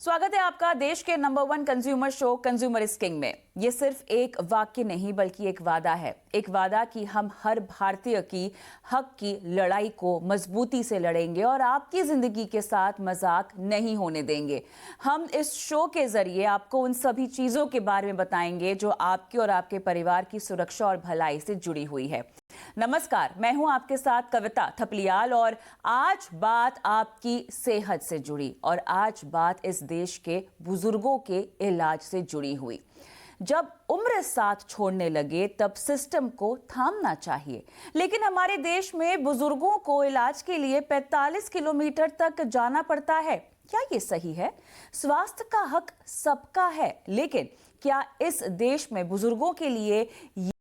स्वागत है आपका देश के number 1 consumer show consumer is king में। ये सिर्फ एक वाक्य नहीं बल्कि एक वादा है। एक वादा कि हम हर भारतीय की हक की लड़ाई को मजबूती से लड़ेंगे और आपकी जिंदगी के साथ मजाक नहीं होने देंगे। हम इस शो के जरिए आपको उन सभी चीजों के बारे में बताएंगे जो आपके और आपके परिवार की सुरक्षा और भलाई से जुड़ी हुई है। नमस्कार, मैं हूं आपके साथ कविता थपलियाल और आज बात आपकी सेहत से जुड़ी और आज बात इस देश के बुजुर्गों के इलाज से जुड़ी हुई। जब उम्र साथ छोड़ने लगे तब सिस्टम को थामना चाहिए, लेकिन हमारे देश में बुजुर्गों को इलाज के लिए 45 किलोमीटर तक जाना पड़ता है। क्या ये सही है? स्वास्थ्य का हक सबका है, लेकिन क्या इस देश में बुजुर्गों के लिए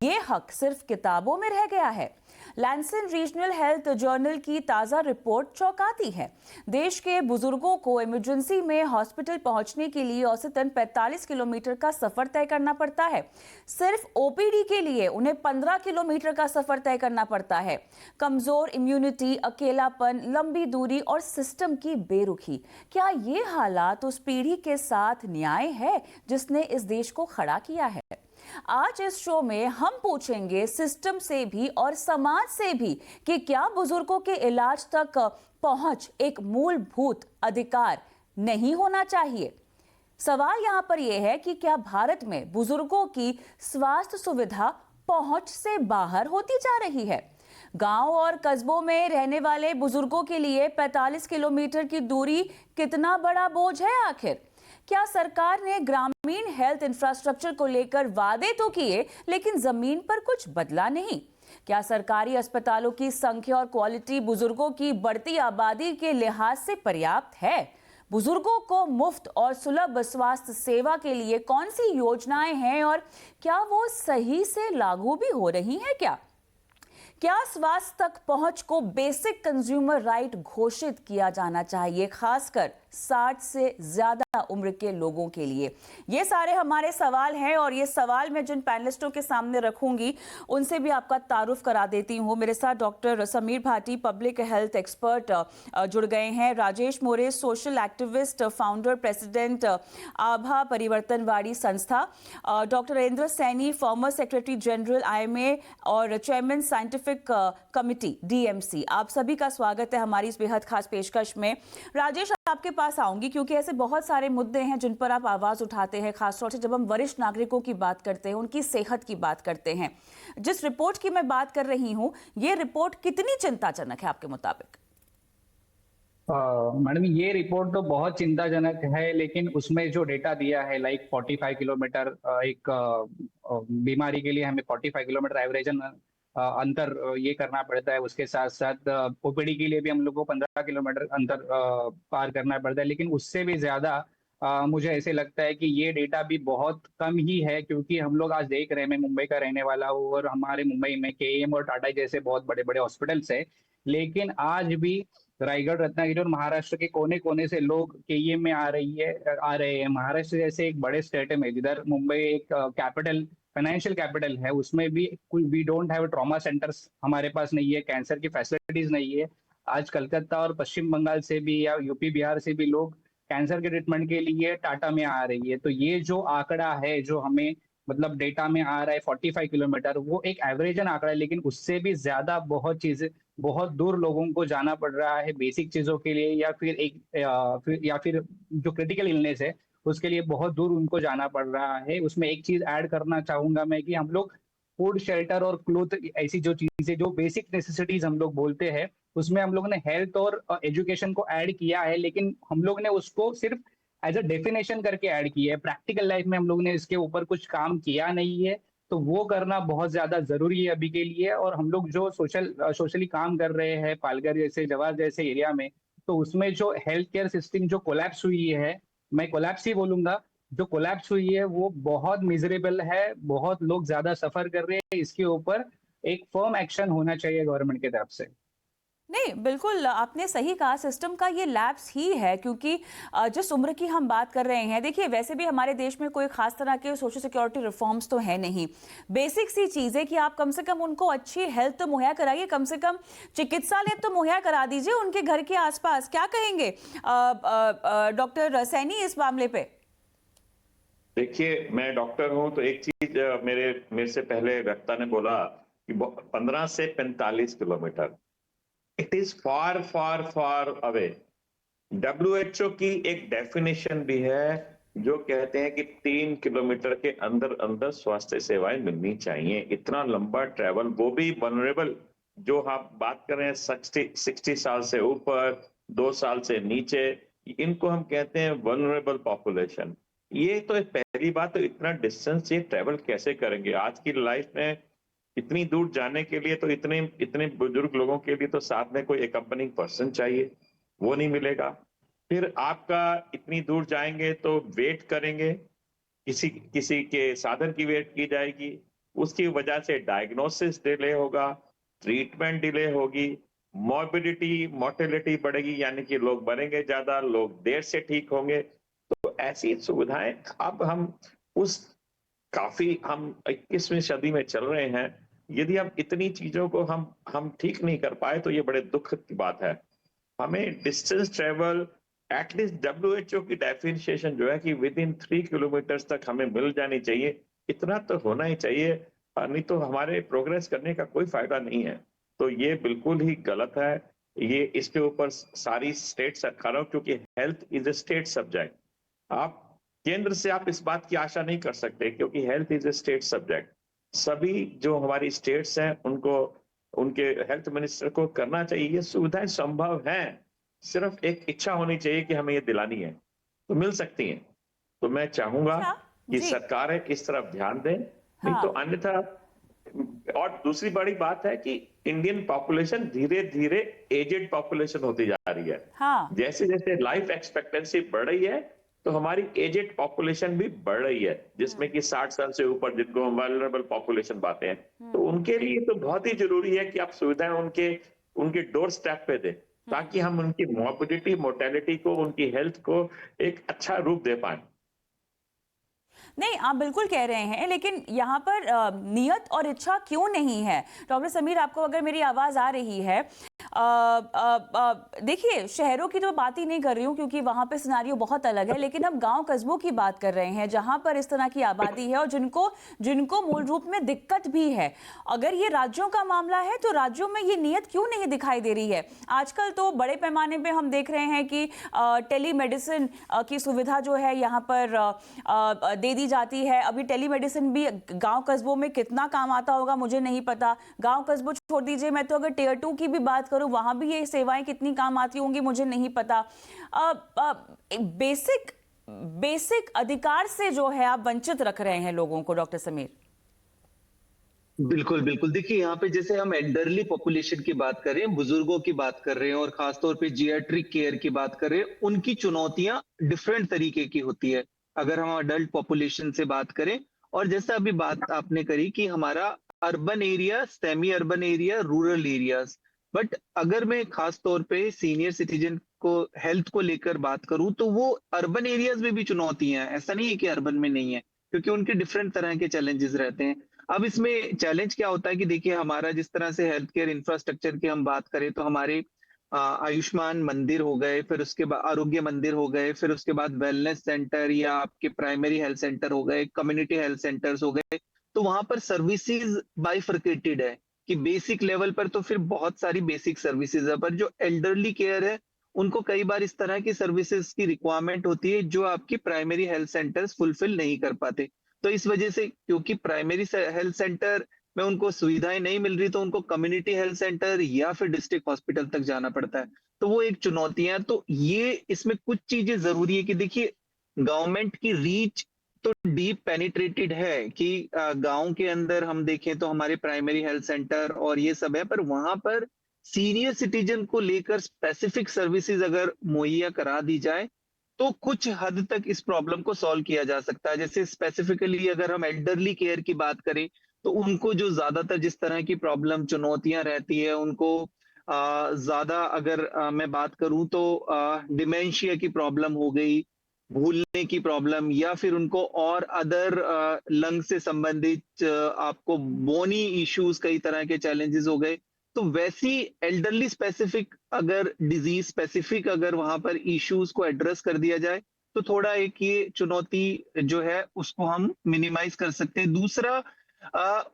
ये हक सिर्फ किताबों में रह गया है? लैंसेट रीजनल हेल्थ जर्नल की ताजा रिपोर्ट चौंकाती है। देश के बुजुर्गों को इमरजेंसी में हॉस्पिटल पहुंचने के लिए औसतन 45 किलोमीटर का सफर तय करना पड़ता है। सिर्फ ओपीडी के लिए उन्हें 15 किलोमीटर का सफर तय करना पड़ता है। कमजोर इम्यूनिटी, अकेलापन, लंबी दूरी और सिस्टम की बेरुखी, क्या ये हालात उस पीढ़ी के साथ न्याय है जिसने इस देश को खड़ा किया है? आज इस शो में हम पूछेंगे सिस्टम से भी और समाज से भी कि क्या बुजुर्गों के इलाज तक पहुंच एक मूलभूत अधिकार नहीं होना चाहिए। सवाल यहां पर यह है कि क्या भारत में बुजुर्गों की स्वास्थ्य सुविधा पहुंच से बाहर होती जा रही है? गांव और कस्बों में रहने वाले बुजुर्गों के लिए 45 किलोमीटर की दूरी कितना बड़ा बोझ है आखिर? क्या सरकार ने ग्रामीण हेल्थ इंफ्रास्ट्रक्चर को लेकर वादे तो किए, लेकिन जमीन पर कुछ बदला नहीं? क्या सरकारी अस्पतालों की संख्या और क्वालिटी बुजुर्गों की बढ़ती आबादी के लिहाज से पर्याप्त है? बुजुर्गों को मुफ्त और सुलभ स्वास्थ्य सेवा के लिए कौन सी योजनाएं हैं और क्या वो सही से लागू भी हो रही हैं? क्या स्वास्थ्य तक पहुंच को बेसिक कंज्यूमर राइट घोषित किया जाना चाहिए, खासकर 60 से ज्यादा उम्र के लोगों के लिए? ये सारे हमारे सवाल हैं और ये सवाल मैं जिन पैनलिस्टों के सामने रखूंगी उनसे भी आपका तारुफ करा देती हूँ। मेरे साथ doctor Sameer Bhati, public health expert जुड़ गए हैं। राजेश मोरे, सोशल एक्टिविस्ट, फाउंडर प्रेसिडेंट आभा परिवर्तनवादी संस्था। Doctor Narendra Saini, former secretary general IMA और चेयरमैन साइंटिफिक कमिटी DMC। आप सभी का स्वागत है हमारी इस बेहद खास पेशकश में। राजेश, आपके पास आऊंगी क्योंकि ऐसे बहुत सारे मुद्दे हैं जिन पर आप आवाज उठाते हैं, खासतौर से जब हम वरिष्ठ नागरिकों की बात करते हैं, उनकी सेहत की बात करते हैं। जिस रिपोर्ट की मैं बात कर रही हूं, ये रिपोर्ट कितनी चिंताजनक है आपके मुताबिक? मैडम, ये रिपोर्ट तो बहुत चिंताजनक है, लेकिन उसमें जो डेटा दिया है लाइक 45 किलोमीटर एक बीमारी के लिए हमें 45 किलोमीटर एवरेज अंतर ये करना पड़ता है। उसके साथ साथ ओपीडी के लिए भी हम लोग को 15 किलोमीटर अंतर पार करना पड़ता है, लेकिन उससे भी ज्यादा मुझे ऐसे लगता है कि ये डेटा भी बहुत कम ही है, क्योंकि हम लोग आज देख रहे हैं, मैं मुंबई का रहने वाला हूँ और हमारे मुंबई में KEM और टाटा जैसे बहुत बड़े बड़े हॉस्पिटल्स है, लेकिन आज भी रायगढ़, रत्नागिरी और महाराष्ट्र के कोने कोने से लोग KEM में आ रहे हैं। महाराष्ट्र जैसे एक बड़े स्टेट में, जिधर मुंबई एक कैपिटल, फाइनेंशियल कैपिटल है, उसमें भी we don't have trauma centres, हमारे पास नहीं है, कैंसर की फैसिलिटीज नहीं है। आज कलकत्ता और पश्चिम बंगाल से भी या यूपी बिहार से भी लोग कैंसर के ट्रीटमेंट के लिए टाटा में आ रही है। तो ये जो आंकड़ा है, जो हमें मतलब डेटा में आ रहा है 45 किलोमीटर, वो एक एवरेजन आंकड़ा है, लेकिन उससे भी ज्यादा बहुत चीजें, बहुत दूर लोगों को जाना पड़ रहा है बेसिक चीजों के लिए, या फिर जो क्रिटिकल इलनेस है उसके लिए बहुत दूर उनको जाना पड़ रहा है। उसमें एक चीज ऐड करना चाहूंगा मैं कि हम लोग फूड, शेल्टर और क्लोथ, ऐसी जो चीजें, जो बेसिक नेसेसिटीज हम लोग बोलते हैं, उसमें हम लोग ने हेल्थ और एजुकेशन को ऐड किया है, लेकिन हम लोग ने उसको सिर्फ एज अ डेफिनेशन करके ऐड किया है। प्रैक्टिकल लाइफ में हम लोग ने इसके ऊपर कुछ काम किया नहीं है, तो वो करना बहुत ज्यादा जरूरी है अभी के लिए। और हम लोग जो सोशली काम कर रहे हैं, पालघर जैसे, जवार जैसे एरिया में, तो उसमें जो हेल्थ केयर सिस्टम जो कोलैप्स हुई है, मैं कोलैप्स ही बोलूंगा, जो कोलैप्स हुई है वो बहुत मिजरेबल है, बहुत लोग ज्यादा सफर कर रहे हैं। इसके ऊपर एक फर्म एक्शन होना चाहिए गवर्नमेंट की तरफ से। नहीं, बिल्कुल आपने सही कहा, सिस्टम का ये लैप्स ही है, क्योंकि जिस उम्र की हम बात कर रहे हैं, देखिए वैसे भी हमारे देश में कोई खास तरह के सोशल सिक्योरिटी रिफॉर्म्स तो है नहीं। बेसिक सी चीज़ कि आप कम से कम उनको अच्छी हेल्थ तो मुहैया कराइए, कम से कम चिकित्सालय तो मुहैया करा दीजिए उनके घर के आसपास। क्या कहेंगे डॉक्टर सैनी इस मामले पे? देखिए, मैं डॉक्टर हूं तो एक चीज मेरे से पहले वक्ता ने बोला कि 15 से 45 kilometre, it is far far far away. WHO की एक डेफिनेशन भी है जो कहते हैं कि 3 किलोमीटर के अंदर अंदर स्वास्थ्य सेवाएं मिलनी चाहिए। इतना लंबा ट्रैवल, वो भी वनरेबल, जो आप बात कर रहे हैं 60 साल से ऊपर, 2 साल से नीचे, इनको हम कहते हैं वनरेबल पॉपुलेशन। ये तो एक पहली बात, तो इतना डिस्टेंस ये ट्रैवल कैसे करेंगे आज की लाइफ में? इतनी दूर जाने के लिए तो इतने इतने बुजुर्ग लोगों के लिए तो साथ में कोई अकम्पनिंग पर्सन चाहिए, वो नहीं मिलेगा। फिर आपका इतनी दूर जाएंगे तो वेट करेंगे, किसी किसी के साधन की वेट की जाएगी, उसकी वजह से डायग्नोसिस डिले होगा, ट्रीटमेंट डिले होगी, मॉर्बिडिटी मोर्टेलिटी बढ़ेगी, यानी कि लोग मरेंगे ज्यादा, लोग देर से ठीक होंगे। तो ऐसी सुविधाएं अब हम उस काफी हम 21वीं सदी में चल रहे हैं, यदि हम इतनी चीजों को हम ठीक नहीं कर पाए तो ये बड़े दुख की बात है। हमें डिस्टेंस ट्रेवल एटलीस्ट डब्ल्यूएचओ की डेफिनेशन जो है कि विद इन 3 किलोमीटर तक हमें मिल जानी चाहिए, इतना तो होना ही चाहिए, नहीं तो हमारे प्रोग्रेस करने का कोई फायदा नहीं है। तो ये बिल्कुल ही गलत है। ये इसके ऊपर सारी स्टेट सरकारों, क्योंकि health is a state subject, आप केंद्र से आप इस बात की आशा नहीं कर सकते, क्योंकि health is a state subject. सभी जो हमारी स्टेट्स हैं उनको, उनके हेल्थ मिनिस्टर को करना चाहिए। ये सुविधाएं संभव हैं, सिर्फ एक इच्छा होनी चाहिए कि हमें ये दिलानी है, तो मिल सकती हैं। तो मैं चाहूंगा अच्छा, कि जी। सरकारें इस तरफ ध्यान दें, नहीं तो हाँ। अन्यथा। और दूसरी बड़ी बात है कि इंडियन पॉपुलेशन धीरे धीरे एजेड पॉपुलेशन होती जा रही है। हाँ। जैसे जैसे लाइफ एक्सपेक्टेंसी बढ़ रही है तो हमारी एजेड पॉपुलेशन भी बढ़ रही है, जिसमें कि 60 साल से ऊपर, जिनको हम वल्नरेबल पॉपुलेशन पाते हैं, तो उनके लिए तो बहुत ही जरूरी है कि आप सुविधाएं उनके उनके डोर स्टेप पे दें, ताकि हम उनकी मॉर्बिडिटी मोर्टेलिटी को, उनकी हेल्थ को एक अच्छा रूप दे पाए। नहीं, आप बिल्कुल कह रहे हैं, लेकिन यहाँ पर नियत और इच्छा क्यों नहीं है? डॉक्टर समीर, आपको अगर मेरी आवाज़ आ रही है, देखिए शहरों की तो बात ही नहीं कर रही हूँ क्योंकि वहाँ पे सिनारियो बहुत अलग है, लेकिन हम गांव कस्बों की बात कर रहे हैं जहाँ पर इस तरह की आबादी है और जिनको जिनको मूल रूप में दिक्कत भी है। अगर ये राज्यों का मामला है तो राज्यों में ये नियत क्यों नहीं दिखाई दे रही है? आजकल तो बड़े पैमाने पे हम देख रहे हैं कि टेलीमेडिसिन की सुविधा जो है यहाँ पर दे दी जाती है। अभी टेलीमेडिसिन भी गांव कस्बों में कितना काम आता होगा मुझे नहीं पता। गांव कस्बों छोड़ दीजिए, मैं तो अगर टियर 2 की भी बात करूं वहां भी ये सेवाएं कितनी काम आती होंगी मुझे नहीं पता। बेसिक बेसिक अधिकार से जो है आप वंचित रख रहे हैं लोगों को, डॉक्टर समीर। बिल्कुल बिल्कुल, देखिए यहाँ पे जैसे हम एल्डरली पॉपुलेशन की बात कर रहे हैं, बुजुर्गों की बात कर रहे हैं और खासतौर पे जियाट्रिक केयर की बात कर रहे हैं, उनकी चुनौतियां डिफरेंट तरीके की होती है अगर हम अडल्ट पॉपुलेशन से बात करें। और जैसा अभी बात आपने करी कि हमारा urban area, semi urban area, rural areas, but अगर मैं खास तौर पे सीनियर सिटीजन को हेल्थ को लेकर बात करूं तो वो अर्बन एरियाज में भी चुनौतियां हैं, ऐसा नहीं है कि अर्बन में नहीं है, क्योंकि उनके डिफरेंट तरह के चैलेंजेस रहते हैं। अब इसमें चैलेंज क्या होता है कि देखिए हमारा जिस तरह से हेल्थ केयर इंफ्रास्ट्रक्चर की हम बात करें तो हमारे आयुष्मान मंदिर हो गए, फिर उसके बाद आरोग्य मंदिर हो गए, फिर उसके बाद वेलनेस सेंटर या आपके प्राइमरी हेल्थ सेंटर हो गए, कम्युनिटी हेल्थ सेंटर्स हो गए। तो वहां पर सर्विसेज बाइफर्केटेड है कि बेसिक लेवल पर तो फिर बहुत सारी बेसिक सर्विसेज है, पर जो एल्डरली केयर है उनको कई बार इस तरह की सर्विसेज की रिक्वायरमेंट होती है जो आपकी प्राइमरी हेल्थ सेंटर्स फुलफिल नहीं कर पाते। तो इस वजह से क्योंकि प्राइमरी हेल्थ सेंटर में उनको सुविधाएं नहीं मिल रही तो उनको कम्युनिटी हेल्थ सेंटर या फिर डिस्ट्रिक्ट हॉस्पिटल तक जाना पड़ता है। तो वो एक चुनौतियां, तो ये इसमें कुछ चीजें जरूरी है कि देखिए गवर्नमेंट की रीच तो डीप पेनिट्रेटेड है कि गांव के अंदर हम देखें तो हमारे प्राइमरी हेल्थ सेंटर और ये सब है, पर वहां पर सीनियर सिटीजन को लेकर स्पेसिफिक सर्विसेज अगर मुहैया करा दी जाए तो कुछ हद तक इस प्रॉब्लम को सॉल्व किया जा सकता है। जैसे स्पेसिफिकली अगर हम एल्डरली केयर की बात करें तो उनको जो ज्यादातर जिस तरह की प्रॉब्लम चुनौतियां रहती है, उनको ज्यादा अगर मैं बात करूं तो डिमेंशिया की प्रॉब्लम हो गई, भूलने की प्रॉब्लम, या फिर उनको और अदर लंग से संबंधित आपको बोनी इश्यूज, कई तरह के चैलेंजेस हो गए। तो वैसी एल्डरली स्पेसिफिक अगर डिजीज स्पेसिफिक अगर वहां पर इश्यूज को एड्रेस कर दिया जाए तो थोड़ा एक ये चुनौती जो है उसको हम मिनिमाइज कर सकते हैं। दूसरा,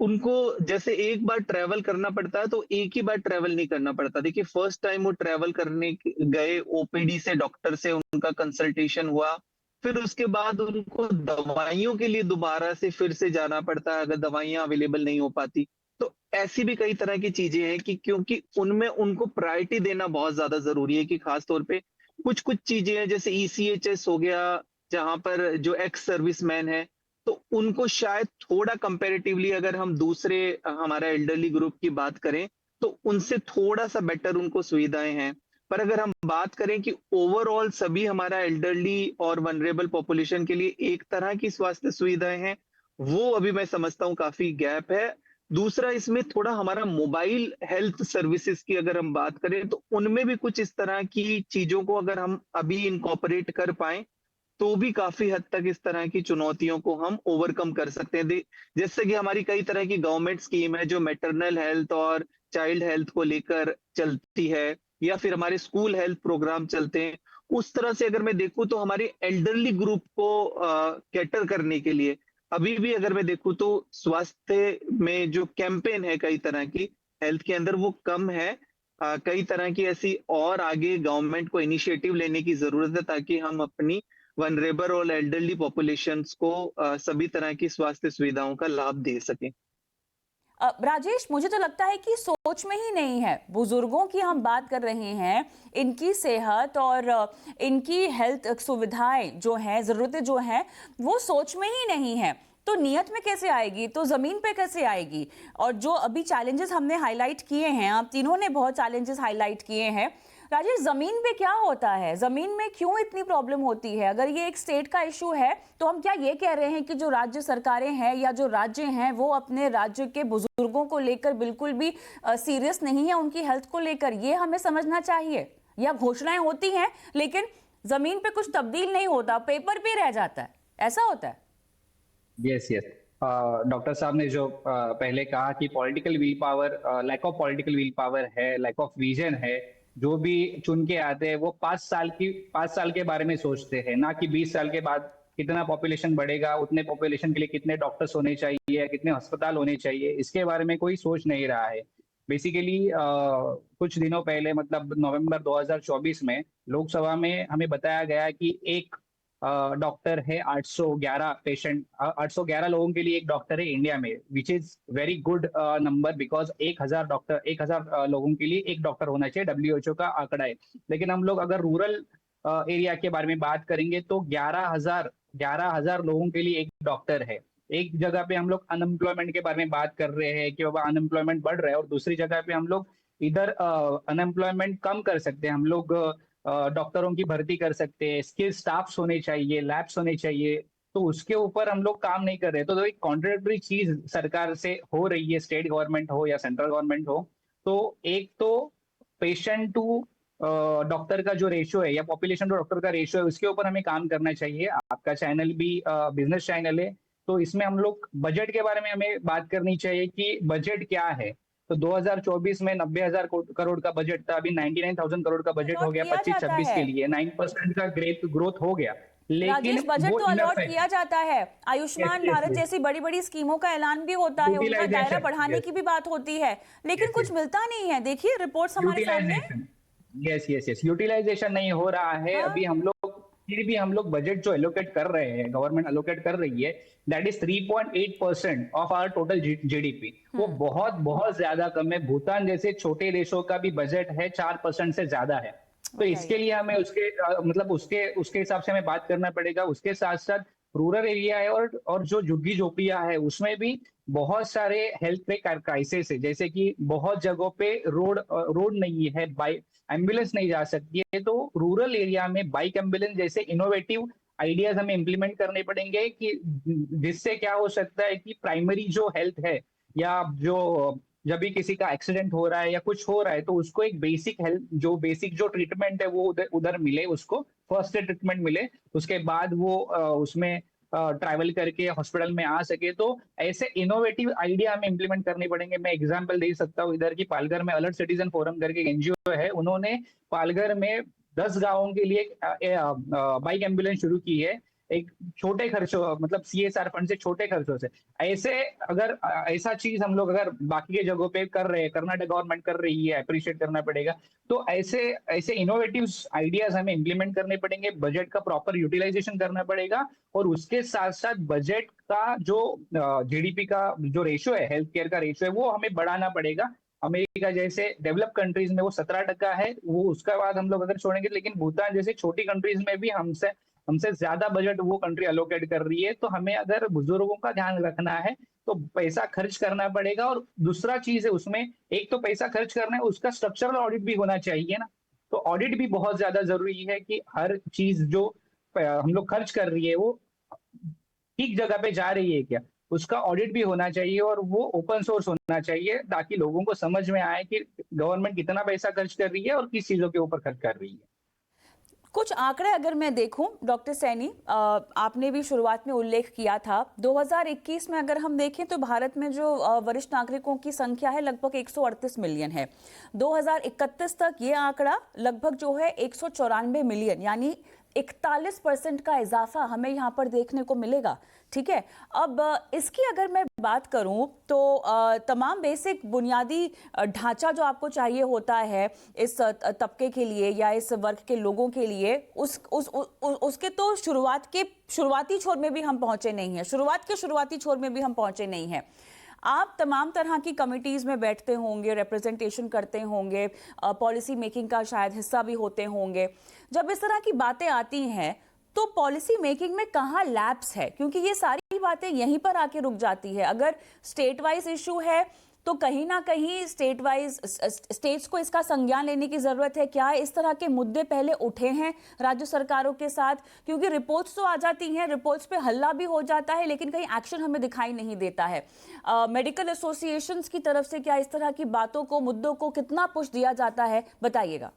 उनको जैसे एक बार ट्रेवल करना पड़ता है तो एक ही बार ट्रेवल नहीं करना पड़ता। देखिए, फर्स्ट टाइम वो ट्रेवल करने गए, ओपीडी से, डॉक्टर से उनका कंसल्टेशन हुआ, फिर उसके बाद उनको दवाइयों के लिए दोबारा से फिर से जाना पड़ता है अगर दवाइयां अवेलेबल नहीं हो पाती। तो ऐसी भी कई तरह की चीजें हैं कि क्योंकि उनमें उनको प्रायोरिटी देना बहुत ज्यादा जरूरी है कि खास तौर पे कुछ कुछ चीजें हैं जैसे ईसीएचएस हो गया, जहां पर जो एक्स सर्विसमैन है, तो उनको शायद थोड़ा कंपैरेटिवली अगर हम दूसरे हमारा एल्डरली ग्रुप की बात करें तो उनसे थोड़ा सा बेटर उनको सुविधाएं हैं। पर अगर हम बात करें कि ओवरऑल सभी हमारा एल्डरली और वनरेबल पॉपुलेशन के लिए एक तरह की स्वास्थ्य सुविधाएं हैं, वो अभी मैं समझता हूं काफी गैप है। दूसरा, इसमें थोड़ा हमारा मोबाइल हेल्थ सर्विसेज की अगर हम बात करें तो उनमें भी कुछ इस तरह की चीजों को अगर हम अभी इनकॉर्पोरेट कर पाए तो भी काफी हद तक इस तरह की चुनौतियों को हम ओवरकम कर सकते हैं। जैसे कि हमारी कई तरह की गवर्नमेंट स्कीम है जो मैटरनल हेल्थ और चाइल्ड हेल्थ को लेकर चलती है, या फिर हमारे स्कूल हेल्थ प्रोग्राम चलते हैं। उस तरह से अगर मैं देखूं तो हमारे एल्डरली ग्रुप को कैटर करने के लिए अभी भी अगर मैं देखूं तो स्वास्थ्य में जो कैंपेन है कई तरह की हेल्थ के अंदर वो कम है। कई तरह की ऐसी और आगे गवर्नमेंट को इनिशिएटिव लेने की जरूरत है ताकि हम अपनी वनरेबल और एल्डरली पॉपुलेशंस को सभी तरह की स्वास्थ्य सुविधाओं का लाभ दे सकें। राजेश, मुझे तो लगता है कि सोच में ही नहीं है। बुजुर्गों की हम बात कर रहे हैं, इनकी सेहत और इनकी हेल्थ सुविधाएं जो हैं, ज़रूरतें जो हैं, वो सोच में ही नहीं है। तो नियत में कैसे आएगी, तो ज़मीन पे कैसे आएगी? और जो अभी चैलेंजेस हमने हाईलाइट किए हैं, आप तीनों ने बहुत चैलेंजेस हाईलाइट किए हैं। राजेश, जमीन पे क्या होता है? जमीन में क्यों इतनी प्रॉब्लम होती है? अगर ये एक स्टेट का इशू है तो हम क्या ये कह रहे हैं कि जो राज्य सरकारें हैं या जो राज्य हैं वो अपने राज्य के बुजुर्गों को लेकर बिल्कुल भी सीरियस नहीं है उनकी हेल्थ को लेकर? ये हमें समझना चाहिए। या घोषणाएं होती हैं लेकिन जमीन पे कुछ तब्दील नहीं होता, पेपर पे रह जाता है, ऐसा होता है? यस यस, डॉक्टर साहब ने जो पहले कहा कि political will power, lack of political will power है, लैक ऑफ विजन है। जो भी चुन के आते हैं वो 5 साल के बारे में सोचते हैं, ना कि 20 साल के बाद कितना पॉपुलेशन बढ़ेगा, उतने पॉपुलेशन के लिए कितने डॉक्टर्स होने चाहिए, कितने अस्पताल होने चाहिए, इसके बारे में कोई सोच नहीं रहा है। बेसिकली कुछ दिनों पहले, मतलब नवंबर 2024 में लोकसभा में हमें बताया गया कि एक डॉक्टर है 811 लोगों के लिए एक डॉक्टर है इंडिया में, which is very good number, because 1000 लोगों के लिए एक डॉक्टर होना चाहिए, डब्ल्यूएचओ का आंकड़ा है। लेकिन हम लोग अगर रूरल एरिया के बारे में बात करेंगे तो 11,000 लोगों के लिए एक डॉक्टर है। एक जगह पे हम लोग अनएम्प्लॉयमेंट के बारे में बात कर रहे हैं कि बाबा अनएम्प्लॉयमेंट बढ़ रहा है, और दूसरी जगह पे हम लोग इधर अनएम्प्लॉयमेंट कम कर सकते हैं। हम लोग डॉक्टरों की भर्ती कर सकते हैं, स्किल स्टाफ्स होने चाहिए, लैब्स होने चाहिए, तो उसके ऊपर हम लोग काम नहीं कर रहे। तो एक कॉन्ट्रडिक्टरी चीज सरकार से हो रही है, स्टेट गवर्नमेंट हो या सेंट्रल गवर्नमेंट हो। तो एक तो पेशेंट टू डॉक्टर का जो रेशियो है या पॉपुलेशन टू डॉक्टर का रेशियो है, उसके ऊपर हमें काम करना चाहिए। आपका चैनल भी बिजनेस चैनल है, तो इसमें हम लोग बजट के बारे में हमें बात करनी चाहिए कि बजट क्या है। तो 2024 में 90,000 करोड़ का बजट था, अभी 99,000 करोड़ का बजट हो गया 25-26 के लिए, 9% का ग्रोथ हो गया। लेकिन राजेश, बजट वो तो अलॉट इनफ है। किया जाता है, आयुष्मान भारत जैसी बड़ी बड़ी स्कीमों का ऐलान भी होता है, उनका दायरा बढ़ाने की भी बात होती है, लेकिन कुछ मिलता नहीं है। देखिए रिपोर्ट्स हमारे सामने। यस, यूटिलाइजेशन नहीं हो रहा है। अभी हम लोग फिर भी हम लोग बजट जो एलोकेट कर रहे हैं, गवर्नमेंट एलोकेट कर रही है, that is 3.8% of our total GDP. वो बहुत बहुत ज्यादा कम है। भूटान जैसे छोटे देशों का भी बजट है 4% से ज्यादा है। तो इसके लिए हमें उसके हिसाब से हमें बात करना पड़ेगा। उसके साथ साथ रूरल एरिया है और जो झुग्गी झोपड़ियां है उसमें भी बहुत सारे हेल्थ पे क्राइसिस है, जैसे कि बहुत जगहों पे रोड नहीं है, बाइक एम्बुलेंस नहीं जा सकती है। तो रूरल एरिया में बाइक एम्बुलेंस जैसे इनोवेटिव आइडियाज हमें इम्प्लीमेंट करने पड़ेंगे कि जिससे क्या हो सकता है कि प्राइमरी जो हेल्थ है या जो जब भी किसी का एक्सीडेंट हो रहा है या कुछ हो रहा है तो उसको एक बेसिक जो ट्रीटमेंट है वो उधर मिले, उसको फर्स्ट एड ट्रीटमेंट मिले, उसके बाद वो उसमें ट्रैवल करके हॉस्पिटल में आ सके। तो ऐसे इनोवेटिव आइडिया हमें इम्प्लीमेंट करने पड़ेंगे। मैं एग्जांपल दे सकता हूँ इधर की पालघर में अलर्ट सिटीजन फोरम करके एनजीओ है, उन्होंने पालघर में 10 गांवों के लिए बाइक एम्बुलेंस शुरू की है, एक छोटे खर्चों, मतलब सीएसआर फंड से छोटे खर्चों से। ऐसे अगर ऐसा चीज हम लोग अगर बाकी के जगहों पे कर रहे हैं, कर्नाटक गवर्नमेंट कर रही है, अप्रिशिएट करना पड़ेगा। तो ऐसे ऐसे इनोवेटिव आइडियाज हमें इम्प्लीमेंट करने पड़ेंगे, बजट का प्रॉपर यूटिलाइजेशन करना पड़ेगा, और उसके साथ साथ बजट का जो जीडीपी का जो रेशियो है, हेल्थ केयर का रेशियो है, वो हमें बढ़ाना पड़ेगा। अमेरिका जैसे डेवलप कंट्रीज में वो 17% है, वो उसका बाद हम लोग अगर छोड़ेंगे, लेकिन भूटान जैसी छोटी कंट्रीज में भी हमसे ज्यादा बजट वो कंट्री अलोकेट कर रही है। तो हमें अगर बुजुर्गों का ध्यान रखना है तो पैसा खर्च करना पड़ेगा। और दूसरा चीज है उसमें, एक तो पैसा खर्च करना है, उसका स्ट्रक्चरल ऑडिट भी होना चाहिए ना। तो ऑडिट भी बहुत ज्यादा जरूरी है कि हर चीज जो हम लोग खर्च कर रही है वो ठीक जगह पे जा रही है क्या, उसका ऑडिट भी होना चाहिए, और वो ओपन सोर्स होना चाहिए ताकि लोगों को समझ में आए कि गवर्नमेंट कितना पैसा खर्च कर रही है और किस चीजों के ऊपर खर्च कर रही है। कुछ आंकड़े अगर मैं देखूं डॉक्टर सैनी, आपने भी शुरुआत में उल्लेख किया था 2021 में अगर हम देखें तो भारत में जो वरिष्ठ नागरिकों की संख्या है लगभग 138 मिलियन है। 2031 तक ये आंकड़ा लगभग जो है 194 मिलियन, यानी 41% का इजाफा हमें यहाँ पर देखने को मिलेगा। ठीक है, अब इसकी अगर मैं बात करूं तो तमाम बेसिक बुनियादी ढांचा जो आपको चाहिए होता है इस तबके के लिए या इस वर्ग के लोगों के लिए, उसके तो शुरुआती छोर में भी हम पहुंचे नहीं हैं, शुरुआती छोर में भी हम पहुंचे नहीं हैं। आप तमाम तरह की कमिटीज़ में बैठते होंगे, रिप्रेजेंटेशन करते होंगे, पॉलिसी मेकिंग का शायद हिस्सा भी होते होंगे। जब इस तरह की बातें आती हैं तो पॉलिसी मेकिंग में कहाँ लैप्स है, क्योंकि ये सारी बातें यहीं पर आके रुक जाती है। अगर स्टेट वाइज इशू है तो कहीं ना कहीं स्टेट्स को इसका संज्ञान लेने की जरूरत है। क्या इस तरह के मुद्दे पहले उठे हैं राज्य सरकारों के साथ? क्योंकि रिपोर्ट्स तो आ जाती हैं, रिपोर्ट्स पे हल्ला भी हो जाता है, लेकिन कहीं एक्शन हमें दिखाई नहीं देता है। मेडिकल एसोसिएशंस की तरफ से क्या इस तरह की बातों को, मुद्दों को कितना पुश दिया जाता है, बताइएगा।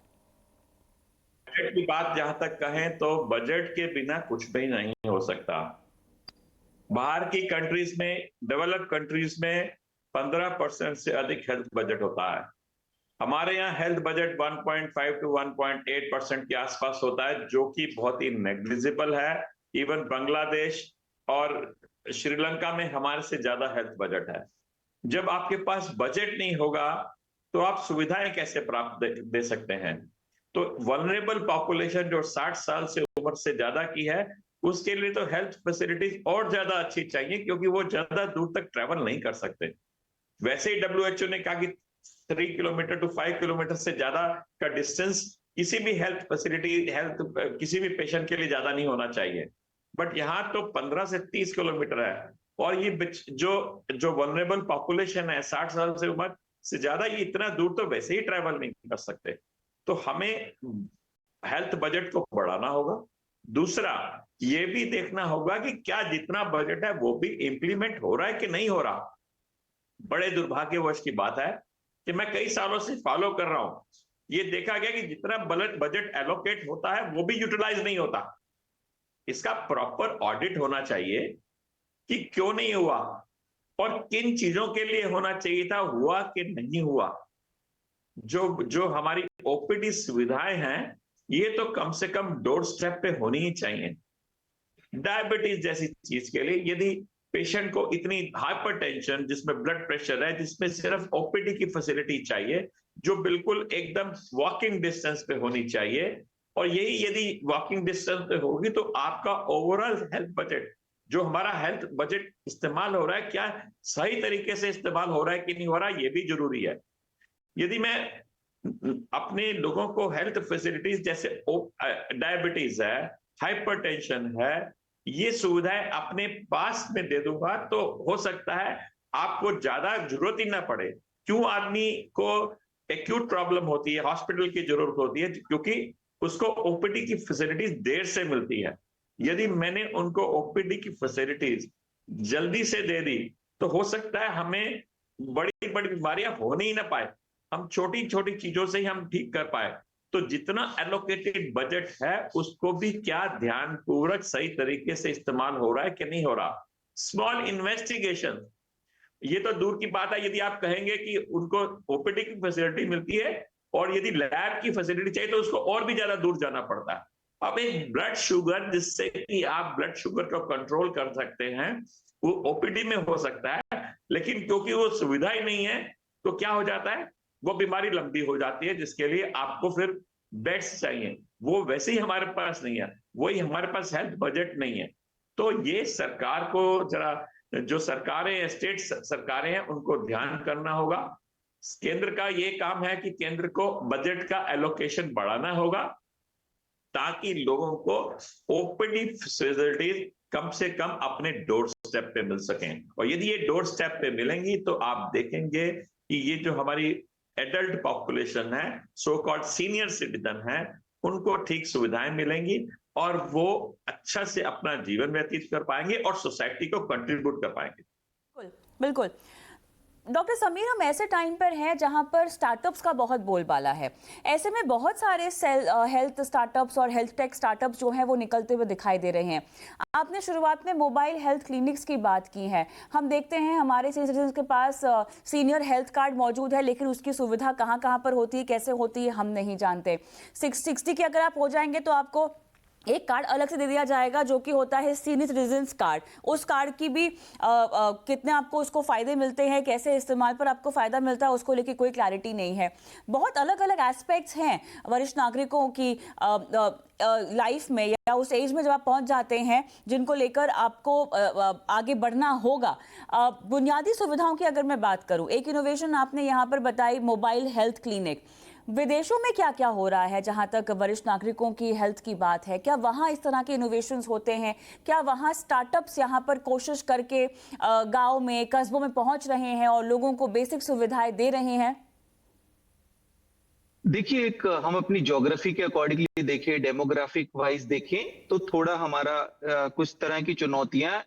बजट की बात जहां तक कहें तो बजट के बिना कुछ भी नहीं हो सकता। बाहर की कंट्रीज में, डेवलप्ड कंट्रीज में 15% से अधिक हेल्थ बजट होता है। हमारे यहाँ हेल्थ बजट 1.5 to 1.8% के आसपास होता है, जो कि बहुत ही नेग्लिजिबल है। इवन बांग्लादेश और श्रीलंका में हमारे से ज्यादा हेल्थ बजट है। जब आपके पास बजट नहीं होगा तो आप सुविधाएं कैसे प्राप्त दे सकते हैं? तो वल्नरेबल पॉपुलेशन जो 60 साल से उम्र से ज्यादा की है, उसके लिए तो हेल्थ फैसिलिटीज और ज्यादा अच्छी चाहिए, क्योंकि वो ज्यादा दूर तक ट्रैवल नहीं कर सकते। वैसे ही WHO ने कहा कि 3 किलोमीटर to 5 किलोमीटर से ज्यादा का डिस्टेंस किसी भी किसी भी पेशेंट के लिए ज्यादा नहीं होना चाहिए। बट यहाँ तो 15 से 30 किलोमीटर है, और ये जो वल्नरेबल पॉपुलेशन है 60 साल से उम्र से ज्यादा, ये इतना दूर तो वैसे ही ट्रैवल नहीं कर सकते। तो हमें हेल्थ बजट को बढ़ाना होगा। दूसरा, ये भी देखना होगा कि क्या जितना बजट है वो भी इंप्लीमेंट हो रहा है कि नहीं हो रहा। बड़े दुर्भाग्यवश की बात है कि मैं कई सालों से फॉलो कर रहा हूं, ये देखा गया कि जितना बजट एलोकेट होता है वो भी यूटिलाइज नहीं होता। इसका प्रॉपर ऑडिट होना चाहिए कि क्यों नहीं हुआ और किन चीजों के लिए होना चाहिए था, हुआ कि नहीं हुआ। जो हमारी ओपीडी सुविधाएं हैं, ये तो कम से कम डोर स्टेप पे होनी ही चाहिए। डायबिटीज जैसी चीज के लिए यदि पेशेंट को इतनी हाइपरटेंशन, जिसमें ब्लड प्रेशर है, जिसमें सिर्फ ओपीडी की फैसिलिटी चाहिए, जो बिल्कुल एकदम वॉकिंग डिस्टेंस पे होनी चाहिए, और यही यदि वॉकिंग डिस्टेंस पे होगी तो आपका ओवरऑल हेल्थ बजट, जो हमारा हेल्थ बजट इस्तेमाल हो रहा है, क्या सही तरीके से इस्तेमाल हो रहा है कि नहीं हो रहा है, ये भी जरूरी है। यदि मैं अपने लोगों को हेल्थ फैसिलिटीज जैसे डायबिटीज है, हाइपरटेंशन है, ये सुविधाएं अपने पास में दे दूंगा तो हो सकता है आपको ज्यादा जरूरत ही ना पड़े। क्यों आदमी को एक्यूट प्रॉब्लम होती है, हॉस्पिटल की जरूरत होती है? क्योंकि उसको ओपीडी की फैसिलिटीज देर से मिलती है। यदि मैंने उनको ओपीडी की फैसिलिटीज जल्दी से दे दी तो हो सकता है हमें बड़ी बड़ी बीमारियां होने ही ना पाए, हम छोटी छोटी चीजों से ही हम ठीक कर पाए, तो जितना एलोकेटेड बजट है उसको भी क्या ध्यान पूर्वक सही तरीके से इस्तेमाल हो रहा है कि नहीं हो रहा। स्मॉल इन्वेस्टिगेशन, ये तो दूर की बात है, यदि आप कहेंगे कि उनको ओपीडी की फैसिलिटी मिलती है और यदि लैब की फैसिलिटी चाहिए तो उसको और भी ज्यादा दूर जाना पड़ता है। अब एक ब्लड शुगर, जिससे कि आप ब्लड शुगर को कंट्रोल कर सकते हैं, वो ओपीडी में हो सकता है, लेकिन क्योंकि वो सुविधा ही नहीं है तो क्या हो जाता है, वो बीमारी लंबी हो जाती है, जिसके लिए आपको फिर बेड्स चाहिए, वो वैसे ही हमारे पास नहीं है, वही हमारे पास हेल्थ बजट नहीं है। तो ये सरकार को जरा, जो सरकारें, स्टेट सरकारें हैं, उनको ध्यान करना होगा। केंद्र का ये काम है कि केंद्र को बजट का एलोकेशन बढ़ाना होगा ताकि लोगों को ओपीडी फैसिलिटीज कम से कम अपने डोर स्टेप पे मिल सकें। और यदि ये डोर स्टेप पे मिलेंगी तो आप देखेंगे कि ये जो हमारी एडल्ट पॉपुलेशन है, सो कॉल्ड सीनियर सिटीजन है, उनको ठीक सुविधाएं मिलेंगी और वो अच्छा से अपना जीवन व्यतीत कर पाएंगे और सोसाइटी को कंट्रीब्यूट कर पाएंगे। बिल्कुल बिल्कुल। डॉक्टर समीर, हम ऐसे टाइम पर हैं जहां पर स्टार्टअप्स का बहुत बोलबाला है। ऐसे में बहुत सारे हेल्थ स्टार्टअप्स और हेल्थ टेक स्टार्टअप्स जो हैं वो निकलते हुए दिखाई दे रहे हैं। आपने शुरुआत में मोबाइल हेल्थ क्लिनिक्स की बात की है। हम देखते हैं हमारे सिटीजन के पास सीनियर हेल्थ कार्ड मौजूद है, लेकिन उसकी सुविधा कहाँ कहाँ पर होती है, कैसे होती है, हम नहीं जानते। 60 के अगर आप हो जाएंगे तो आपको एक कार्ड अलग से दे दिया जाएगा जो कि होता है सीनियर सिटीजन्स कार्ड। उस कार्ड की भी कितने आपको उसको फ़ायदे मिलते हैं, कैसे इस्तेमाल पर आपको फ़ायदा मिलता है, उसको लेके कोई क्लैरिटी नहीं है। बहुत अलग अलग एस्पेक्ट्स हैं वरिष्ठ नागरिकों की लाइफ में या उस एज में जब आप पहुंच जाते हैं जिनको लेकर आपको आगे बढ़ना होगा। बुनियादी सुविधाओं की अगर मैं बात करूं, एक इनोवेशन आपने यहाँ पर बताई, मोबाइल हेल्थ क्लिनिक। विदेशों में क्या क्या हो रहा है जहां तक वरिष्ठ नागरिकों की हेल्थ की बात है? क्या वहां इस तरह के इनोवेशंस होते हैं? क्या वहां स्टार्टअप्स यहां पर कोशिश करके गांव में, कस्बों में पहुंच रहे हैं और लोगों को बेसिक सुविधाएं दे रहे हैं? देखिए, एक हम अपनी ज्योग्राफी के अकॉर्डिंगली देखें, डेमोग्राफिक वाइज देखें तो थोड़ा हमारा कुछ तरह की चुनौतियां।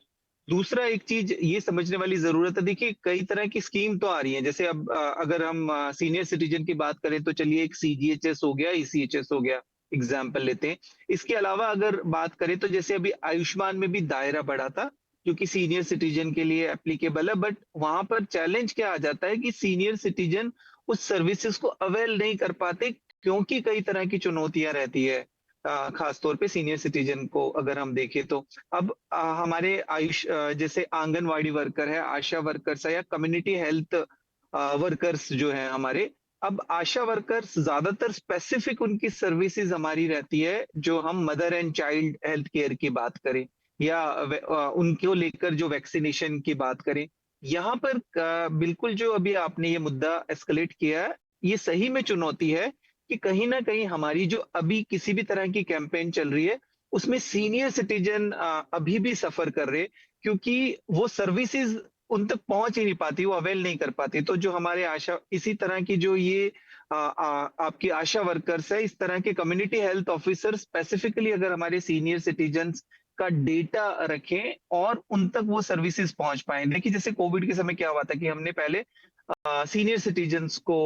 दूसरा एक चीज ये समझने वाली जरूरत है, देखिए कई तरह की स्कीम तो आ रही हैं। जैसे अब अगर हम सीनियर सिटीजन की बात करें तो चलिए एक सीजीएचएस हो गया, ईसीएचएस हो गया, एग्जाम्पल लेते हैं। इसके अलावा अगर बात करें तो जैसे अभी आयुष्मान में भी दायरा बढ़ा था जो कि सीनियर सिटीजन के लिए एप्लीकेबल है, बट वहां पर चैलेंज क्या आ जाता है कि सीनियर सिटीजन उस सर्विसेज को अवेल नहीं कर पाते क्योंकि कई तरह की चुनौतियां रहती है, खासतौर पे सीनियर सिटीजन को अगर हम देखें तो। अब हमारे जैसे आंगनवाड़ी वर्कर है, आशा वर्कर्स है या कम्युनिटी हेल्थ वर्कर्स जो है हमारे, अब आशा वर्कर्स ज्यादातर स्पेसिफिक उनकी सर्विसेज हमारी रहती है जो हम mother and child health care की बात करें या उनको लेकर जो वैक्सीनेशन की बात करें। यहाँ पर बिल्कुल जो अभी आपने ये मुद्दा एस्केलेट किया है, ये सही में चुनौती है कि कहीं ना कहीं हमारी जो अभी किसी भी तरह की कैंपेन चल रही है उसमें सीनियर सिटीजन अभी भी सफर कर रहे, क्योंकि वो सर्विसेज उन तक पहुंच ही नहीं पाती, वो अवेल नहीं कर पाती। तो जो हमारे आशा, इसी तरह की जो ये आपकी आशा वर्कर्स है, इस तरह के कम्युनिटी हेल्थ ऑफिसर स्पेसिफिकली अगर हमारे सीनियर सिटीजन्स का डेटा रखें और उन तक वो सर्विसेज पहुंच पाए। देखिए जैसे कोविड के समय क्या हुआ था कि हमने पहले सीनियर सिटीजन्स को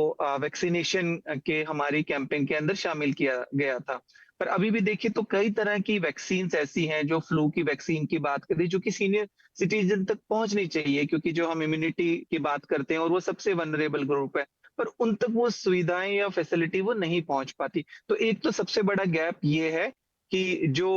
वैक्सीनेशन के हमारी कैंपेन के अंदर शामिल किया गया था, पर अभी भी देखिए तो कई तरह की वैक्सीन ऐसी हैं, जो फ्लू की वैक्सीन की बात करें जो कि सीनियर सिटीजन तक पहुंचनी चाहिए, क्योंकि जो हम इम्यूनिटी की बात करते हैं और वो सबसे वनरेबल ग्रुप है, पर उन तक वो सुविधाएं या फैसिलिटी वो नहीं पहुंच पाती। तो एक तो सबसे बड़ा गैप ये है कि जो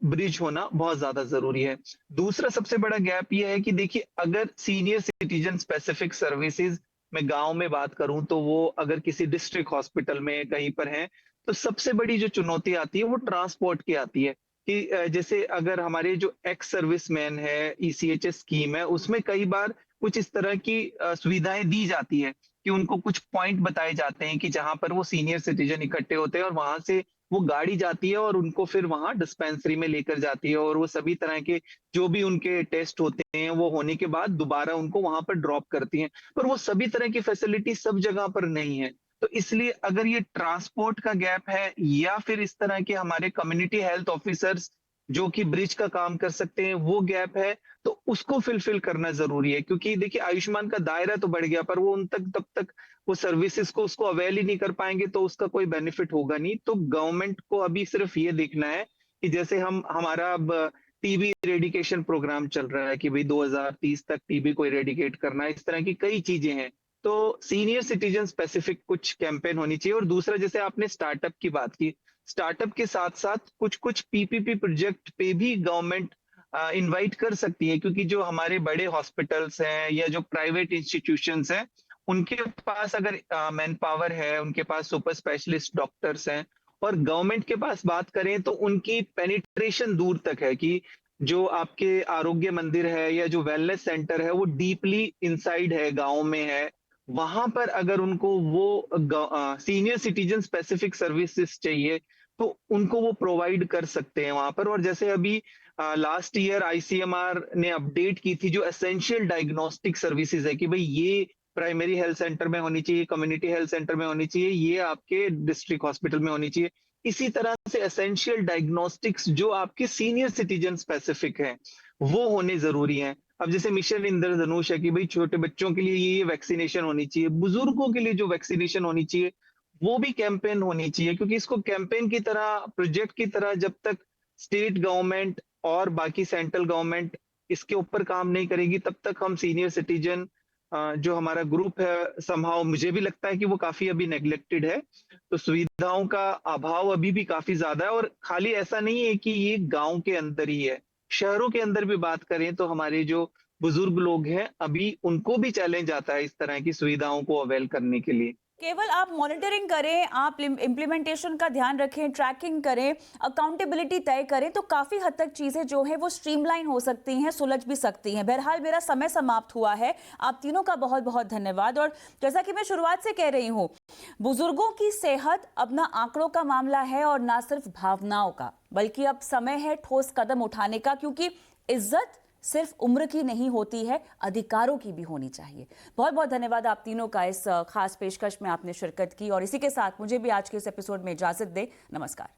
ब्रिज होना बहुत ज्यादा जरूरी है। दूसरा सबसे बड़ा गैप ये है कि देखिए अगर सीनियर सिटीजन स्पेसिफिक सर्विसेज मैं गांव में बात करूं तो वो अगर किसी डिस्ट्रिक्ट हॉस्पिटल में कहीं पर है तो सबसे बड़ी जो चुनौती आती है वो ट्रांसपोर्ट की आती है कि जैसे अगर हमारे जो एक्स सर्विसमैन है, ईसीएचएस स्कीम है, उसमें कई बार कुछ इस तरह की सुविधाएं दी जाती है कि उनको कुछ पॉइंट बताए जाते हैं कि जहां पर वो सीनियर सिटीजन इकट्ठे होते हैं और वहां से वो गाड़ी जाती है और उनको फिर वहां डिस्पेंसरी में लेकर जाती है और वो सभी तरह के जो भी उनके टेस्ट होते हैं वो होने के बाद दोबारा उनको वहां पर ड्रॉप करती हैं। पर वो सभी तरह की फैसिलिटी सब जगह पर नहीं है, तो इसलिए अगर ये ट्रांसपोर्ट का गैप है या फिर इस तरह के हमारे कम्युनिटी हेल्थ ऑफिसर्स जो कि ब्रिज का काम कर सकते हैं, वो गैप है, तो उसको फिलफिल करना जरूरी है। क्योंकि देखिए आयुष्मान का दायरा तो बढ़ गया, पर वो उन तक तब तक वो सर्विसेज को उसको अवेल ही नहीं कर पाएंगे तो उसका कोई बेनिफिट होगा नहीं। तो गवर्नमेंट को अभी सिर्फ ये देखना है कि जैसे हमारा अब टीबी इरेडिकेशन प्रोग्राम चल रहा है कि भाई 2030 तक टीबी को इरेडिकेट करना है, इस तरह की कई चीजें हैं। तो सीनियर सिटीजन स्पेसिफिक कुछ कैंपेन होनी चाहिए। और दूसरा, जैसे आपने स्टार्टअप की बात की, स्टार्टअप के साथ साथ कुछ कुछ पीपीपी प्रोजेक्ट पे भी गवर्नमेंट इनवाइट कर सकती है, क्योंकि जो हमारे बड़े हॉस्पिटल्स हैं या जो प्राइवेट इंस्टीट्यूशंस हैं, उनके पास अगर मैन पावर है, उनके पास सुपर स्पेशलिस्ट डॉक्टर्स हैं, और गवर्नमेंट के पास बात करें तो उनकी पेनिट्रेशन दूर तक है कि जो आपके आरोग्य मंदिर है या जो वेलनेस सेंटर है वो डीपली इनसाइड है, गांव में है, वहां पर अगर उनको वो सीनियर सिटीजन स्पेसिफिक सर्विसेज चाहिए तो उनको वो प्रोवाइड कर सकते हैं वहां पर। और जैसे अभी लास्ट ईयर आईसीएमआर ने अपडेट की थी जो एसेंशियल डायग्नोस्टिक सर्विसेज है कि भाई ये प्राइमरी हेल्थ सेंटर में होनी चाहिए, कम्युनिटी हेल्थ सेंटर में होनी चाहिए, ये आपके डिस्ट्रिक्ट हॉस्पिटल में होनी चाहिए। इसी तरह से एसेंशियल डायग्नोस्टिक्स जो आपके सीनियर सिटीजन स्पेसिफिक हैं वो होने जरूरी हैं। अब जैसे मिशन इंद्रधनुष है कि भाई छोटे बच्चों के लिए ये वैक्सीनेशन होनी चाहिए, बुजुर्गों के लिए जो वैक्सीनेशन होनी चाहिए वो भी कैंपेन होनी चाहिए। क्योंकि इसको कैंपेन की तरह, प्रोजेक्ट की तरह जब तक स्टेट गवर्नमेंट और बाकी सेंट्रल गवर्नमेंट इसके ऊपर काम नहीं करेगी, तब तक हम सीनियर सिटीजन जो हमारा ग्रुप है, समहाउ मुझे भी लगता है कि वो काफी अभी नेग्लेक्टेड है। तो सुविधाओं का अभाव अभी भी काफी ज्यादा है। और खाली ऐसा नहीं है कि ये गांव के अंदर ही है, शहरों के अंदर भी बात करें तो हमारे जो बुजुर्ग लोग हैं अभी उनको भी चैलेंज आता है इस तरह की सुविधाओं को अवेल करने के लिए। केवल आप मॉनिटरिंग करें, आप इम्प्लीमेंटेशन का ध्यान रखें, ट्रैकिंग करें, अकाउंटेबिलिटी तय करें तो काफ़ी हद तक चीज़ें जो हैं वो स्ट्रीमलाइन हो सकती हैं, सुलझ भी सकती हैं। बहरहाल मेरा समय समाप्त हुआ है। आप तीनों का बहुत बहुत धन्यवाद। और जैसा कि मैं शुरुआत से कह रही हूँ, बुजुर्गों की सेहत अब ना आंकड़ों का मामला है और ना सिर्फ भावनाओं का, बल्कि अब समय है ठोस कदम उठाने का, क्योंकि इज्जत सिर्फ उम्र की नहीं होती है, अधिकारों की भी होनी चाहिए। बहुत बहुत धन्यवाद आप तीनों का, इस खास पेशकश में आपने शिरकत की। और इसी के साथ मुझे भी आज के इस एपिसोड में इजाजत दें। नमस्कार।